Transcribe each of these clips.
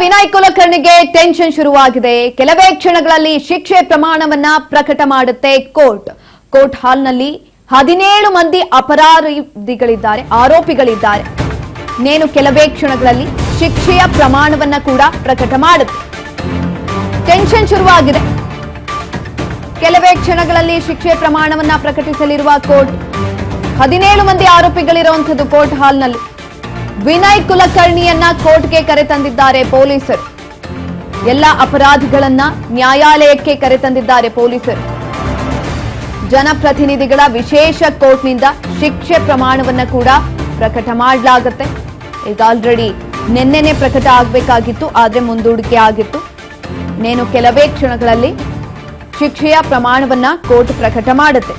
Vinay ಕುಲಕರ್ಣಿಗೆ tension ಶುರುವಾಗಿದೆ. ಕೆಲವೇ ಕ್ಷಣಗಳಲ್ಲಿ ಶಿಕ್ಷೆ ಪ್ರಮಾಣವನ್ನ ಪ್ರಕಟ ಮಾಡುತ್ತೆ ಕೋರ್ಟ್ ಹಾಲ್ನಲ್ಲಿ 17 ಮಂದಿ ಆರೋಪಿಗಳಿದ್ದಾರೆ. ನೇನು ಕೆಲವೇ ಕ್ಷಣಗಳಲ್ಲಿ ಶಿಕ್ಷೆಯ ಪ್ರಮಾಣವನ್ನ ಕೂಡ ಪ್ರಕಟ ಮಾಡುತ್ತೆ. ಟೆನ್ಷನ್ ಶುರುವಾಗಿದೆ. ಕೆಲವೇ ಕ್ಷಣಗಳಲ್ಲಿ ಶಿಕ್ಷೆ ಪ್ರಮಾಣವನ್ನ ಪ್ರಕಟಿಸಲಿರುವ ಕೋರ್ಟ್ 17 ಮಂದಿ ಆರೋಪಿಗಳಿರುವಂತದ್ದು ಕೋರ್ಟ್ ಹಾಲ್ನಲ್ಲಿ. ವಿನಯ್ ಕುಲಕರ್ಣಿಯನ್ನ ಕೋರ್ಟ್ಗೆ ಕರೆತಂದಿದ್ದಾರೆ ಪೊಲೀಸರು. ಎಲ್ಲ ಅಪರಾಧಿಗಳನ್ನ ನ್ಯಾಯಾಲಯಕ್ಕೆ ಕರೆತಂದಿದ್ದಾರೆ ಪೊಲೀಸರು. ಜನಪ್ರತಿನಿಧಿಗಳ ವಿಶೇಷ ಕೋರ್ಟ್ನಿಂದ ಶಿಕ್ಷೆ ಪ್ರಮಾಣವನ್ನ ಕೂಡ ಪ್ರಕಟ ಮಾಡಲಾಗುತ್ತೆ. ಈಗ ಆಲ್ರೆಡಿ ನಿನ್ನೆನೆ ಪ್ರಕಟ ಆಗಬೇಕಾಗಿತ್ತು, ಆದ್ರೆ ಮುಂದೂಡಿಕೆ ಆಗಿತ್ತು. ನೇನು ಕೆಲವೇ ಕ್ಷಣಗಳಲ್ಲಿ ಶಿಕ್ಷೆಯ ಪ್ರಮಾಣವನ್ನ ಕೋರ್ಟ್ ಪ್ರಕಟ ಮಾಡುತ್ತೆ.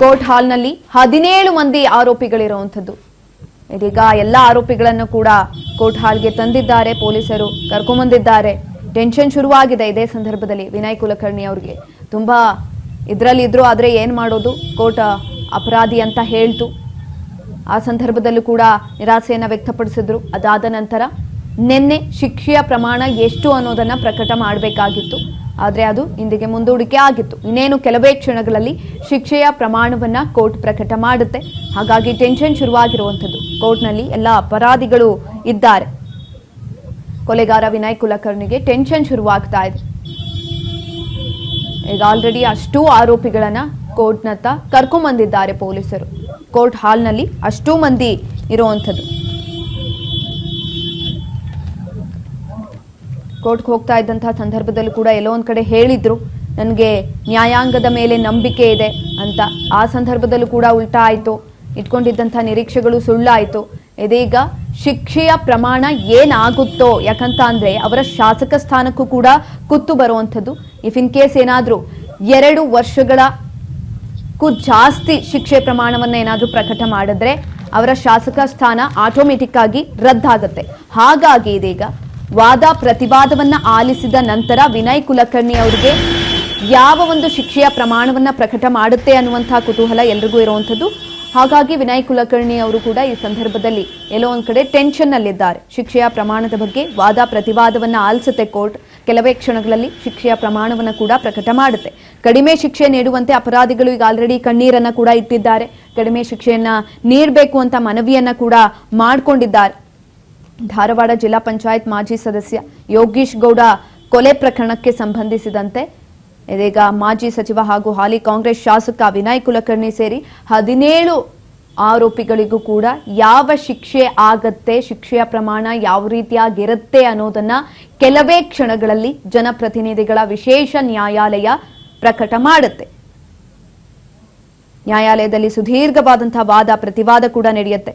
ಕೋರ್ಟ್ ಹಾಲ್ನಲ್ಲಿ 17 ಮಂದಿ ಆರೋಪಿಗಳಿರುವಂಥದ್ದು. ಇದೀಗ ಎಲ್ಲ ಆರೋಪಿಗಳನ್ನು ಕೂಡ ಕೋರ್ಟ್ ಹಾಲ್ಗೆ ತಂದಿದ್ದಾರೆ ಪೊಲೀಸರು, ಕರ್ಕೊಂಬಂದಿದ್ದಾರೆ. ಟೆನ್ಷನ್ ಶುರುವಾಗಿದೆ. ಇದೇ ಸಂದರ್ಭದಲ್ಲಿ ವಿನಯ್ ಕುಲಕರ್ಣಿ ಅವರಿಗೆ ತುಂಬಾ ಇದ್ರಲ್ಲಿದ್ರು, ಆದ್ರೆ ಏನ್ ಮಾಡೋದು, ಕೋರ್ಟ್ ಅಪರಾಧಿ ಅಂತ ಹೇಳ್ತು. ಆ ಸಂದರ್ಭದಲ್ಲೂ ಕೂಡ ನಿರಾಸೆಯನ್ನ ವ್ಯಕ್ತಪಡಿಸಿದ್ರು. ಅದಾದ ನಂತರ ನಿನ್ನೆ ಶಿಕ್ಷೆಯ ಪ್ರಮಾಣ ಎಷ್ಟು ಅನ್ನೋದನ್ನ ಪ್ರಕಟ ಮಾಡಬೇಕಾಗಿತ್ತು, ಆದ್ರೆ ಅದು ಇಂದಿಗೆ ಮುಂದೂಡಿಕೆ ಆಗಿತ್ತು. ಇನ್ನೇನು ಕೆಲವೇ ಕ್ಷಣಗಳಲ್ಲಿ ಶಿಕ್ಷೆಯ ಪ್ರಮಾಣವನ್ನ ಕೋರ್ಟ್ ಪ್ರಕಟ ಮಾಡುತ್ತೆ. ಹಾಗಾಗಿ ಟೆನ್ಷನ್ ಶುರುವಾಗಿರುವಂಥದ್ದು. ಕೋರ್ಟ್ನಲ್ಲಿ ಎಲ್ಲ ಅಪರಾಧಿಗಳು ಇದ್ದಾರೆ. ಕೊಲೆಗಾರ ವಿನಯ್ ಕುಲಕರ್ಣಿಗೆ ಟೆನ್ಷನ್ ಶುರುವಾಗ್ತಾ ಇದೆ. ಈಗ ಆಲ್ರೆಡಿ ಅಷ್ಟೂ ಆರೋಪಿಗಳನ್ನ ಕೋರ್ಟ್ನತ್ತ ಕರ್ಕೊಂಬಂದಿದ್ದಾರೆ ಪೊಲೀಸರು. ಕೋರ್ಟ್ ಹಾಲ್ನಲ್ಲಿ ಅಷ್ಟೂ ಮಂದಿ ಇರುವಂಥದ್ದು. ಕೋರ್ಟ್ಗೆ ಹೋಗ್ತಾ ಇದ್ದಂತಹ ಸಂದರ್ಭದಲ್ಲೂ ಕೂಡ ಎಲ್ಲೋ ಒಂದ್ ಕಡೆ ಹೇಳಿದ್ರು, ನನಗೆ ನ್ಯಾಯಾಂಗದ ಮೇಲೆ ನಂಬಿಕೆ ಇದೆ ಅಂತ. ಆ ಸಂದರ್ಭದಲ್ಲೂ ಕೂಡ ಉಲ್ಟಾ ಆಯ್ತು. ಇಟ್ಕೊಂಡಿದ್ದಂತಹ ನಿರೀಕ್ಷೆಗಳು ಸುಳ್ಳಾಯ್ತು. ಇದೀಗ ಶಿಕ್ಷೆಯ ಪ್ರಮಾಣ ಏನಾಗುತ್ತೋ, ಯಾಕಂತ ಅಂದ್ರೆ ಅವರ ಶಾಸಕ ಸ್ಥಾನಕ್ಕೂ ಕೂಡ ಕುತ್ತು ಬರುವಂಥದ್ದು. ಇಫ್ ಇನ್ ಕೇಸ್ ಏನಾದ್ರೂ 2 ವರ್ಷಗಳಕ್ಕೂ ಜಾಸ್ತಿ ಶಿಕ್ಷೆ ಪ್ರಮಾಣವನ್ನ ಏನಾದ್ರೂ ಪ್ರಕಟ ಮಾಡಿದ್ರೆ ಅವರ ಶಾಸಕ ಸ್ಥಾನ ಆಟೋಮೆಟಿಕ್ ಆಗಿ ರದ್ದಾಗುತ್ತೆ. ಹಾಗಾಗಿ ಇದೀಗ ವಾದ ಪ್ರತಿವಾದವನ್ನ ಆಲಿಸಿದ ನಂತರ ವಿನಯ್ ಕುಲಕರ್ಣಿ ಅವರಿಗೆ ಯಾವ ಒಂದು ಶಿಕ್ಷೆಯ ಪ್ರಮಾಣವನ್ನ ಪ್ರಕಟ ಮಾಡುತ್ತೆ ಅನ್ನುವಂತಹ ಕುತೂಹಲ ಎಲ್ರಿಗೂ ಇರುವಂಥದ್ದು. ಹಾಗಾಗಿ ವಿನಯ್ ಕುಲಕರ್ಣಿ ಅವರು ಕೂಡ ಈ ಸಂದರ್ಭದಲ್ಲಿ ಎಲ್ಲೋ ಒಂದ್ ಕಡೆ ಟೆನ್ಷನ್ ನಲ್ಲಿದ್ದಾರೆ. ಶಿಕ್ಷೆಯ ಪ್ರಮಾಣದ ಬಗ್ಗೆ ವಾದ ಪ್ರತಿವಾದವನ್ನ ಆಲಿಸುತ್ತೆ ಕೋರ್ಟ್. ಕೆಲವೇ ಕ್ಷಣಗಳಲ್ಲಿ ಶಿಕ್ಷೆಯ ಪ್ರಮಾಣವನ್ನ ಕೂಡ ಪ್ರಕಟ ಮಾಡುತ್ತೆ. ಕಡಿಮೆ ಶಿಕ್ಷೆ ನೀಡುವಂತೆ ಅಪರಾಧಿಗಳು ಈಗ ಆಲ್ರೆಡಿ ಕಣ್ಣೀರನ್ನ ಕೂಡ ಇಟ್ಟಿದ್ದಾರೆ. ಕಡಿಮೆ ಶಿಕ್ಷೆಯನ್ನ ನೀಡಬೇಕು ಅಂತ ಮನವಿಯನ್ನ ಕೂಡ ಮಾಡಿಕೊಂಡಿದ್ದಾರೆ. ಧಾರವಾಡ ಜಿಲ್ಲಾ ಪಂಚಾಯತ್ ಮಾಜಿ ಸದಸ್ಯ ಯೋಗೀಶ್ ಗೌಡ ಕೊಲೆ ಪ್ರಕರಣಕ್ಕೆ ಸಂಬಂಧಿಸಿದಂತೆ ಇದೀಗ ಮಾಜಿ ಸಚಿವ ಹಾಗೂ ಹಾಲಿ ಕಾಂಗ್ರೆಸ್ ಶಾಸಕ ವಿನಯ್ ಕುಲಕರ್ಣಿ ಸೇರಿ 17 ಆರೋಪಿಗಳಿಗೂ ಕೂಡ ಯಾವ ಶಿಕ್ಷೆ ಆಗತ್ತೆ, ಶಿಕ್ಷೆಯ ಪ್ರಮಾಣ ಯಾವ ರೀತಿಯಾಗಿರುತ್ತೆ ಅನ್ನೋದನ್ನ ಕೆಲವೇ ಕ್ಷಣಗಳಲ್ಲಿ ಜನಪ್ರತಿನಿಧಿಗಳ ವಿಶೇಷ ನ್ಯಾಯಾಲಯ ಪ್ರಕಟ ಮಾಡುತ್ತೆ. ನ್ಯಾಯಾಲಯದಲ್ಲಿ ಸುದೀರ್ಘವಾದಂತಹ ವಾದ ಪ್ರತಿವಾದ ಕೂಡ ನಡೆಯುತ್ತೆ.